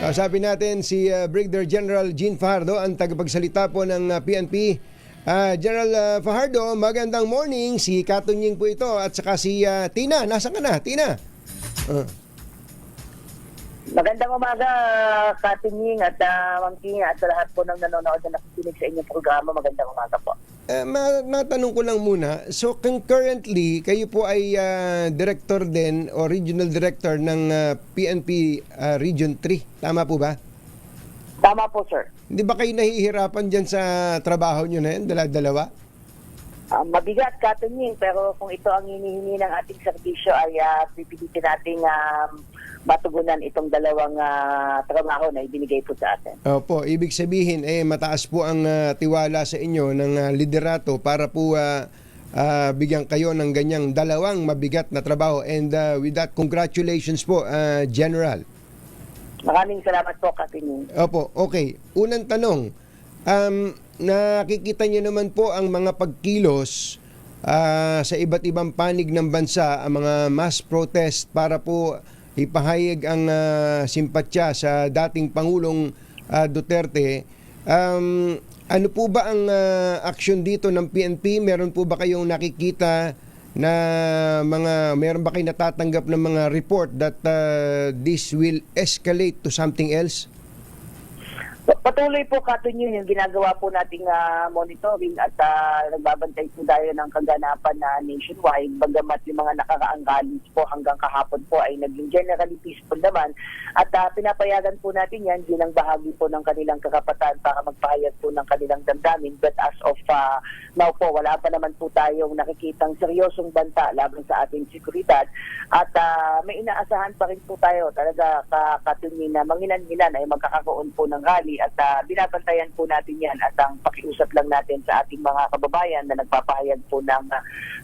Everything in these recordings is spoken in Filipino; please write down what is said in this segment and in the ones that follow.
Kausapin natin si Brigadier General Jean Fajardo, ang tagapagsalita po ng PNP. General Fajardo, magandang morning. Si Katunying po ito at saka si Tina. Nasaan ka na, Tina? Magandang umaga, Katunying at Ma'am Tina at sa lahat po ng nanonood na nakikinig sa inyong programa. Magandang umaga po. Matanong ko lang muna, so concurrently, kayo po ay director din o regional director ng PNP Region 3. Tama po ba? Tama po, sir. Hindi ba kayo nahihirapan dyan sa trabaho nyo na yan, dalawa? Mabigat, Katunying, pero kung ito ang hinihingi ng ating serbisyo ay pipilitin nating matugunan itong dalawang trabaho na ibinigay po sa atin. Opo, ibig sabihin mataas po ang tiwala sa inyo ng liderato para po bigyan kayo ng ganyang dalawang mabigat na trabaho. And with that, congratulations po, General. Maraming salamat po, Katunying. Opo, okay. Unang tanong, nakikita niyo naman po ang mga pagkilos sa iba't ibang panig ng bansa, ang mga mass protest para po ipahayag ang simpatya sa dating Pangulong Duterte. Ano po ba ang aksyon dito ng PNP? Meron po ba kayong nakikita na meron ba kayong natatanggap ng mga report that this will escalate to something else? Patuloy po, Katunying, yung ginagawa po nating monitoring at nagbabantay po tayo ng kaganapan na nationwide. Bagamat yung mga nakaraang rallies po hanggang kahapon po ay naging generally peaceful naman. At pinapayagan po natin yan bilang bahagi po ng kanilang karapatan para magpahayag po ng kanilang damdamin. But as of now po, wala pa naman po tayong nakikitang seryosong banta laban sa ating seguridad. At may inaasahan pa rin po tayo talaga, Katunying, na mangilan-ngilan ay magkakaroon po ng rally at binabantayan po natin yan at ang pakiusap lang natin sa ating mga kababayan na nagpapahayag po ng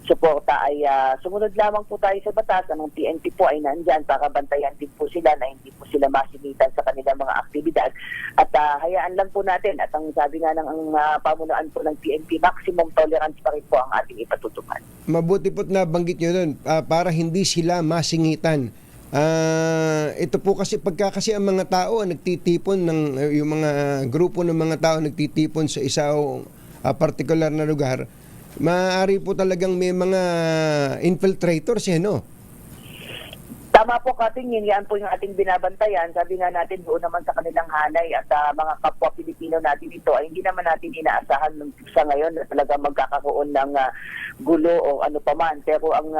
suporta ay sumunod lamang po tayo sa batas. Ang PNP po ay nandyan para bantayan din po sila na hindi po sila masinitan sa kanilang mga aktibidad at hayaan lang po natin at ang sabi nga ng pamunuan po ng PNP, maximum tolerance pa rin po ang ating ipatutupad. Mabuti po't nabanggit nyo doon para hindi sila masingitan. Ito po kasi kasi ang mga tao nagtitipon yung mga grupo ng mga tao nagtitipon sa isang particular na lugar, maaari po talagang may mga infiltrators no? Tama po, Katunying, yan po yung ating binabantayan. Sabi nga natin doon naman sa kanilang hanay at mga kapwa Pilipino natin ito ay hindi naman natin inaasahan sa ngayon na talaga magkakaroon ng gulo o ano paman. Pero ang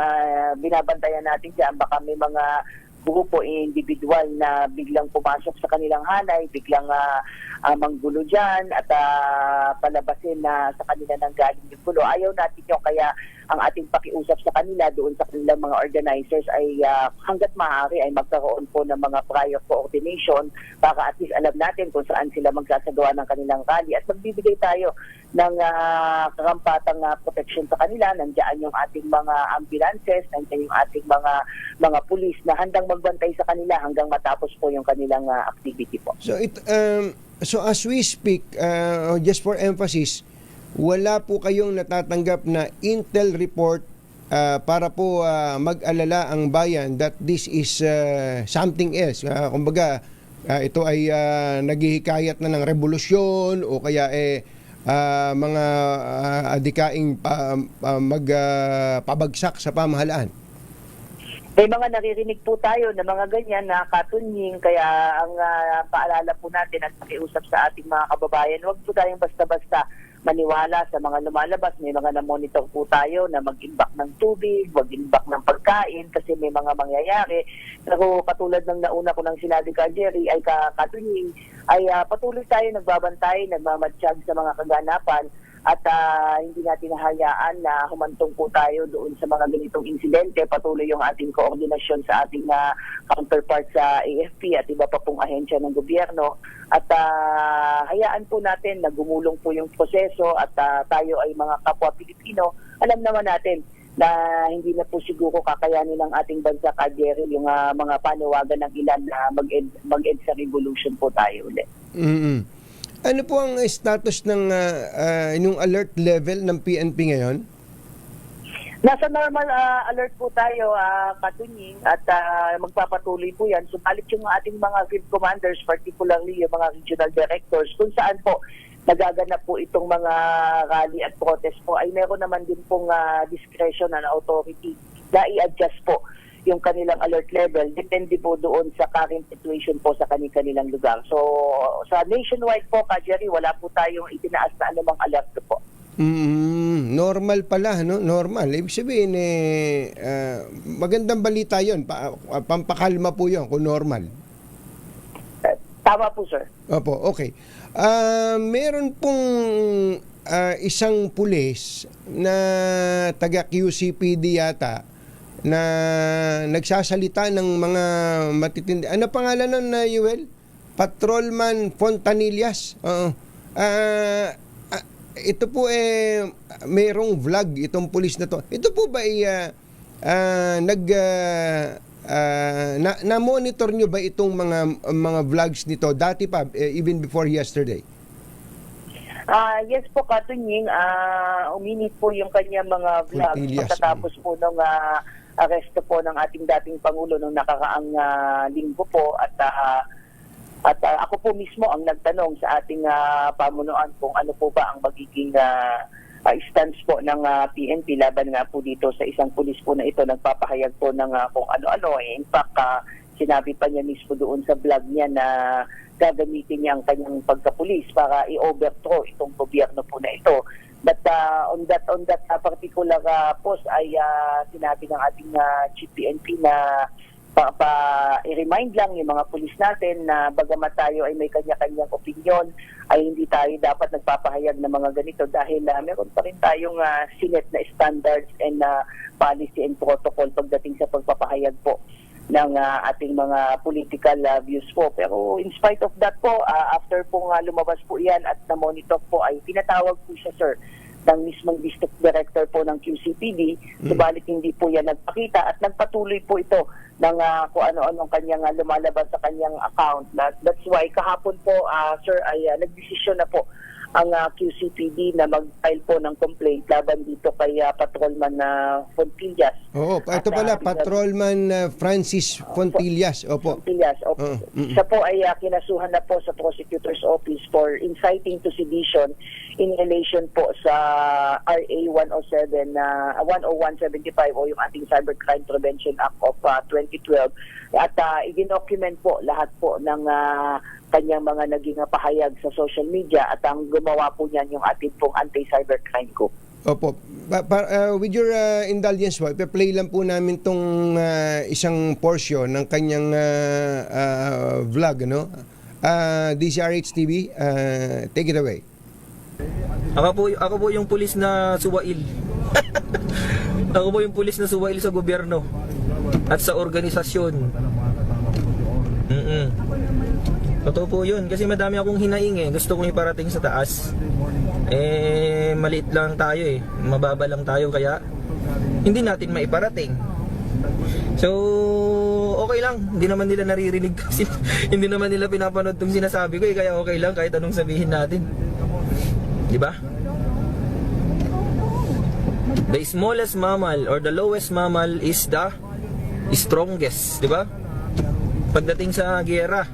binabantayan natin dyan, baka may mga grupo individual na biglang pumasok sa kanilang hanay, biglang manggulo dyan at palabasin na sa kanila nang galing yung gulo. Ayaw natin yun, kaya ang ating pakiusap sa kanila doon sa kanilang mga organizers ay hanggat maaari ay magkaroon po ng mga prior coordination para at least alam natin kung saan sila magsasagawa ng kanilang rally at magbibigay tayo ng karampatang protection sa kanila. Nandiyan yung ating mga ambulances, nandiyan yung ating mga pulis na handang magbantay sa kanila hanggang matapos po yung kanilang activity po. So as we speak, just for emphasis, wala po kayong natatanggap na intel report para po mag-alala ang bayan that this is something else. Kumbaga, ito ay naghihikayat na ng revolusyon o kaya mga adikaing magpabagsak sa pamahalaan. May mga naririnig po tayo na mga ganyan na Katunying, kaya ang paalala po natin at pakiusap sa ating mga kababayan, huwag po tayong basta-basta maniwala sa mga lumalabas. May mga na-monitor po tayo na mag-imbak ng tubig, mag-imbak ng pagkain kasi may mga mangyayari. Pero katulad ng nauna ko ng sinabi ka, Jerry, ay Katunying, ay patuloy tayo nagbabantay, nagmamatsyag sa mga kaganapan at hindi natin hayaan na humantong po tayo doon sa mga ganitong insidente. Patuloy yung ating koordinasyon sa ating counterpart sa AFP at iba pa pong ahensya ng gobyerno. At hayaan po natin na gumulong po yung proseso at tayo ay mga kapwa Pilipino. Alam naman natin na hindi na po siguro kakayanin ng ating bansa, Jerry, yung mga panawagan ng ilan na mag-end sa revolution po tayo ulit. Ano po ang status ng yung alert level ng PNP ngayon? Nasa normal alert po tayo, Katunying, at magpapatuloy po yan. Subalit yung ating mga field commanders, particularly yung mga regional directors, kung saan po nagaganap po itong mga rally at protest po, ay meron naman din pong discretion and authority na i-adjust po yung kanilang alert level. Depende po doon sa current situation po sa kanilang lugar. So, sa nationwide po, Jerry, wala po tayong itinaas na anumang alert po. Normal pala, no? Normal. Ibig sabihin, magandang balita yon. Pampakalma po yon kung normal. Tama po, sir. Opo, okay. Meron pong isang pulis na taga QCPD yata na nagsasalita ng mga matitindi. Ano pangalan nun, Yuel? Patrolman Fontanillas. Ito po mayroong vlog itong pulis na to. Ito po ba na-monitor nyo ba itong mga vlogs nito dati pa, even before yesterday? Yes po, Katunying, uminit po yung kanya mga vlogs pagkatapos po ng aresto po ng ating dating Pangulo nung nakaraang linggo po at ako po mismo ang nagtanong sa ating pamunuan kung ano po ba ang magiging stance po ng PNP laban nga po dito sa isang pulis po na ito. Nagpapahayag po ng kung ano-ano. In fact, sinabi pa niya mismo doon sa vlog niya na gagamitin niya ang kanyang pagkapulis para i-overthrow itong gobyerno po na ito. But on that particular post ay sinabi ng ating Chief PNP na i-remind lang yung mga pulis natin na bagamat tayo ay may kanya-kanyang opinion, ay hindi tayo dapat nagpapahayag ng mga ganito dahil meron pa rin tayong sinet na standards and policy and protocol pagdating sa pagpapahayag po ng ating mga political views po. Pero in spite of that po, after pong lumabas po yan at na-monitor po, ay pinatawag po siya, sir, ng mismong district director po ng QCPD, subalit hindi po yan nagpakita at nagpatuloy po ito ng kung ano-anong kanyang lumalabas sa kanyang account. That's why kahapon po, sir, ay nagdesisyon na po ang QCPD na mag-file po ng complaint laban dito kay Patrolman Fontillas. Oo, ito pala, Patrolman Francis Fontillas. Opo. Fontillas, opo. Siya po ay kinasuhan na po sa Prosecutor's Office for inciting to sedition in relation po sa RA 10175 o yung ating Cybercrime Prevention Act of 2012. At i-document po lahat po ng kanyang mga naging pahayag sa social media at ang gumawa po niyan yung ating pong anti-cybercrime group. Opo. With your indulgence, play lang po namin tong isang portion ng kanyang vlog, no? DCRH TV, take it away. Ako po yung pulis na suwail. Ako po yung pulis na suwail sa gobyerno at sa organisasyon. Totoo po yun. Kasi madami akong hinaing Gusto kong iparating sa taas. Maliit lang tayo Mababa lang tayo kaya hindi natin maiparating. So, okay lang. Hindi naman nila naririnig kasi hindi naman nila pinapanood tong sinasabi ko kaya okay lang kahit anong sabihin natin. Di ba? The smallest mammal or the lowest mammal is the strongest, di ba? Pagdating sa giyera.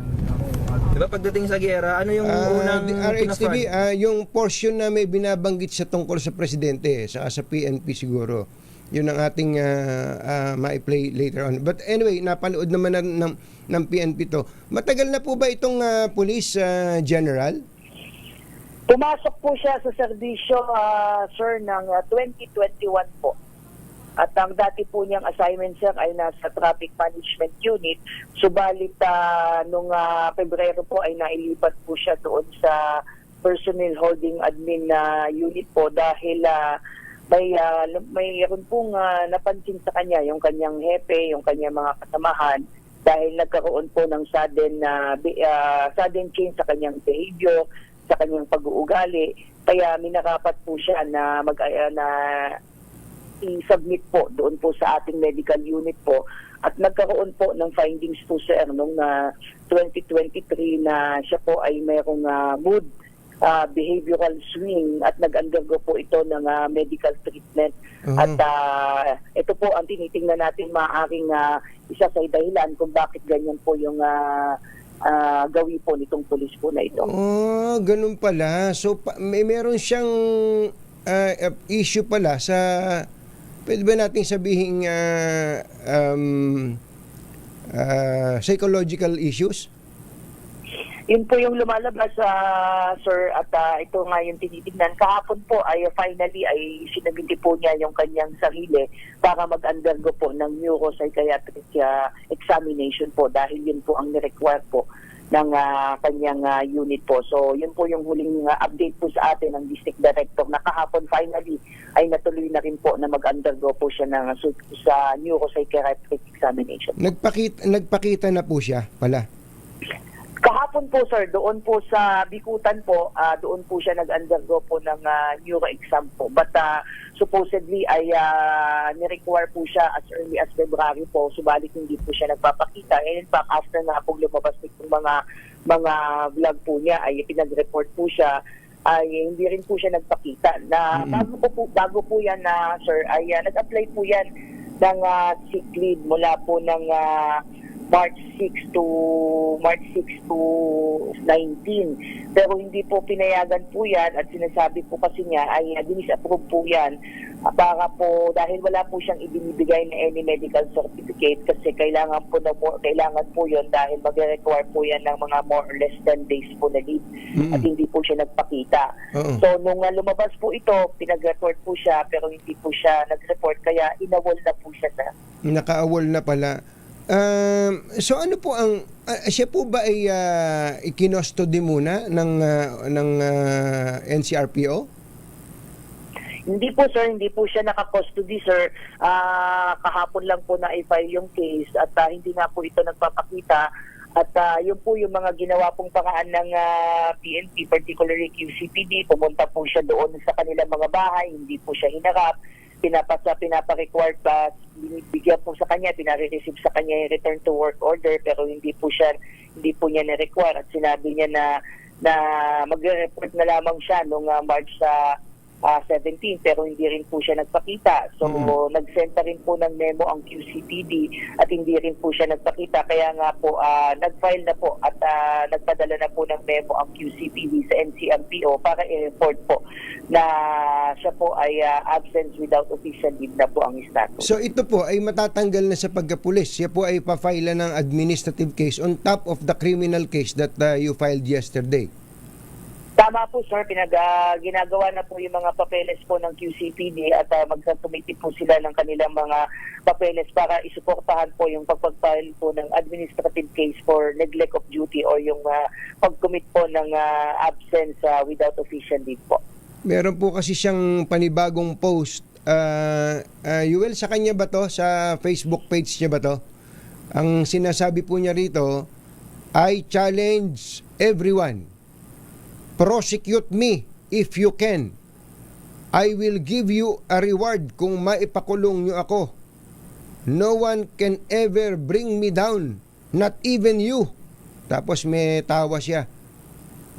Diba pagdating sa giyera, ano yung unang RHTV, yung portion na may binabanggit sa tungkol sa presidente, sa PNP siguro. Yun ang ating ma-play later on. But anyway, napanood naman ng PNP to. Matagal na po ba itong police general? Pumasok po siya sa serbisyo, sir, ng 2021 po. At ang dati po niyang assignment, sir, ay nasa Traffic Management Unit. Subalit nung Pebrero po ay nailipat po siya doon sa Personnel Holding Admin Unit po dahil mayroon pong napansin sa kanya yung kanyang hepe, yung kanyang mga kasamahan dahil nagkaroon po ng sudden change sa kanyang behavior, sa kanyang pag-uugali. Kaya minarapat po siya na i-submit po doon po sa ating medical unit po at nagkaroon po ng findings po sir noong 2023 na siya po ay mayroong mood behavioral swing at nag-undergo po ito ng medical treatment. At ito po ang tinitingnan natin maaaring isa sa dahilan kung bakit ganyan po yung gawi po nitong pulis po na ito. Oh, ganun pala. So, meron siyang issue pala sa, pwede ba natin sabihin psychological issues? Yun po yung lumalabas, sir, at ito nga yung tinitignan. Kahapon po ay finally ay sinabiti po niya yung kanyang sarili para mag-undergo po ng neuropsychiatric examination po dahil yun po ang nirequire po ng kanyang unit po. So yun po yung huling update po sa atin ng District Director na kahapon finally ay natuloy na rin po na mag-undergo po siya sa neuropsychiatric examination. Nagpakita na po siya pala. Kahapon po, sir, doon po sa Bikutan po, doon po siya nag-undergo po ng neuro exam po. But supposedly ay nirequire po siya as early as February po, subalit hindi po siya nagpapakita. And in fact, after na po lumabas itong mga vlog po niya, ay pinag-report po siya, ay hindi rin po siya nagpakita. Na bago po yan, sir, ay nag-apply po yan ng sick leave mula po ng March 6 to 19. Pero hindi po pinayagan po yan at sinasabi po kasi niya ay dinisapprove po yan para po dahil wala po siyang ibinibigay na any medical certificate kasi kailangan po yun dahil mag-require po yan ng mga more or less 10 days po na leave at hindi po siya nagpakita. So nung lumabas po ito, pinag-report po siya pero hindi po siya nag-report kaya inawol na po siya sa naka-awol na pala. So ano po ang siya po ba ay ikinustody muna ng NCRPO? Hindi po, sir, hindi po siya naka-custody, sir. Kahapon lang po na i-file yung case at hindi nga po ito nagpapakita. At yun po yung mga ginawa pong paraan ng PNP, particularly QCPD. Pumunta po siya doon sa kanilang mga bahay, hindi po siya hinarap. Pinapa-required pa, binibigyan po sa kanya, pinare-receive sa kanya yung return to work order pero hindi po niya na-require at sinabi niya na magre-report na lamang siya noong March 17 pero hindi rin po siya nagpakita. So nag-send rin po ng memo ang QCPD at hindi rin po siya nagpakita kaya nga po nag-file na po at nagpadala na po ng memo ang QCPD sa NCRPO para i-report po na siya po ay absence without official leave na po ang status. So ito po ay matatanggal na sa pagkapulis. Siya po ay pa-file ng administrative case on top of the criminal case that you filed yesterday. Tama po, sir. Ginagawa na po yung mga papeles po ng QCPD at magsasumiti po sila ng kanilang mga papeles para isuportahan po yung pagpag-file po ng administrative case for neglect of duty o yung pag-commit po ng absence without official leave po. Meron po kasi siyang panibagong post. Yuel, sa kanya ba to? Sa Facebook page niya ba to? Ang sinasabi po niya rito, I challenge everyone. Prosecute me if you can. I will give you a reward kung maipakulong niyo ako. No one can ever bring me down, not even you. Tapos may tawa siya.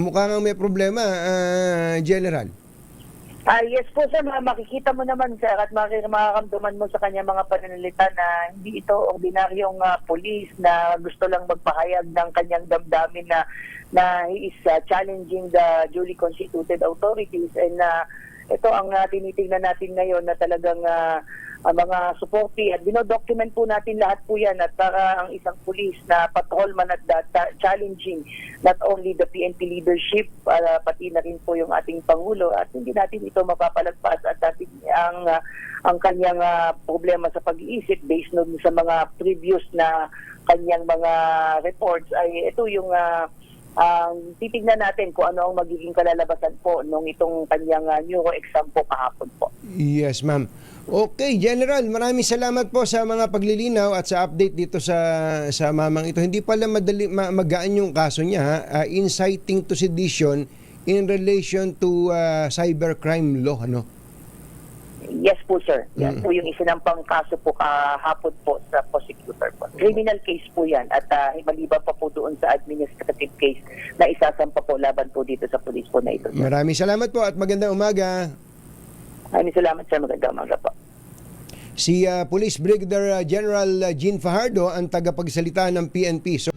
Mukhang may problema, General. Yes po, sir. Makikita mo naman, sir, at makakamdaman mo sa kanya mga pananalita na hindi ito ordinaryong police na gusto lang magpahayag ng kanyang damdamin na he is challenging the duly constituted authorities and ito ang tinitingnan natin ngayon na talagang mga supporti at binodocument po natin lahat po yan at para ang isang police na patrolman at challenging not only the PNP leadership pati na rin po yung ating Pangulo at hindi natin ito mapapalagpas at ang kanyang problema sa pag-iisip based on sa mga previous na kanyang mga reports ay ito yung titignan natin kung ano ang magiging kalalabasan po nung itong kanyang neuro exam po kahapon po. Yes, ma'am. Okay, General, maraming salamat po sa mga paglilinaw at sa update dito sa mamang ito. Hindi pala magaan yung kaso niya, inciting to sedition in relation to cybercrime law, ano? Yes po, sir. Yan po yung isinampang kaso po kahapon po sa prosecutor po. Criminal case po yan at maliban pa po doon sa administrative case na isasampa po laban po dito sa pulis po na ito. Maraming salamat po at magandang umaga. Maraming salamat sa magandang umaga po. Si Police Brigadier General Jean Fajardo ang tagapagsalita ng PNP. So